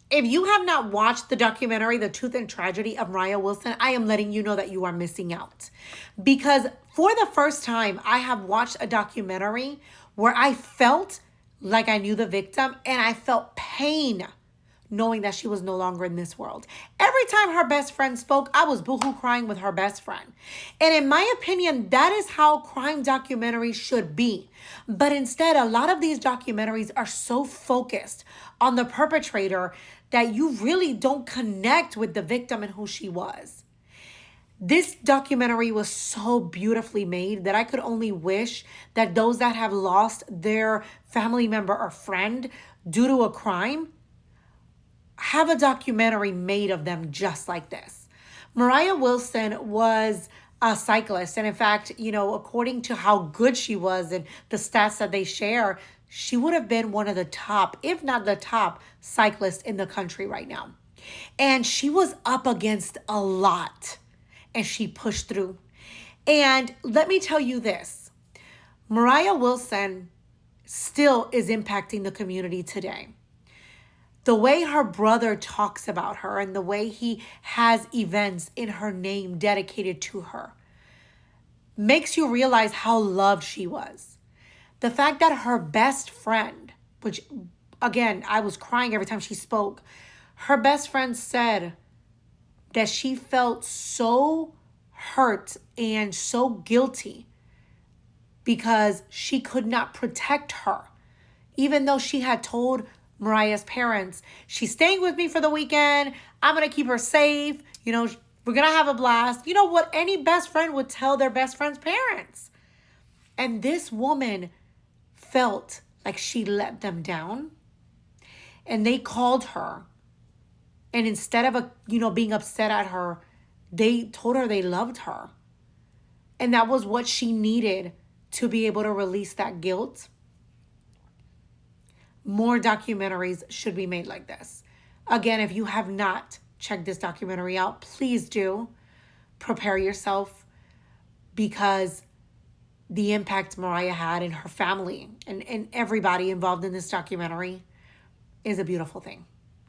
If you have not watched the documentary, The Truth and Tragedy of Mariah Wilson, I am letting you know that you are missing out. Because for the first time, I have watched a documentary where I felt like I knew the victim and I felt pain knowing that she was no longer in this world. Every time her best friend spoke, I was boohoo crying with her best friend. And in my opinion, that is how crime documentaries should be. But instead, a lot of these documentaries are so focused on the perpetrator that you really don't connect with the victim and who she was. This documentary was so beautifully made that I could only wish that those that have lost their family member or friend due to a crime have a documentary made of them just like this. Mariah Wilson was a cyclist. And in fact, according to how good she was and the stats that they share, she would have been one of the top, if not the top, cyclists in the country right now. And she was up against a lot and she pushed through. And let me tell you this, Mariah Wilson still is impacting the community today. The way her brother talks about her and the way he has events in her name dedicated to her makes you realize how loved she was. The fact that her best friend, which again, I was crying every time she spoke, her best friend said that she felt so hurt and so guilty because she could not protect her, even though she had told Mariah's parents, she's staying with me for the weekend. I'm going to keep her safe. We're going to have a blast. You know what any best friend would tell their best friend's parents. And this woman felt like she let them down. And they called her. And instead of, being upset at her, they told her they loved her. And that was what she needed to be able to release that guilt. More documentaries should be made like this. Again, if you have not checked this documentary out, please do. Prepare yourself, because the impact Mariah had in her family and everybody involved in this documentary is a beautiful thing.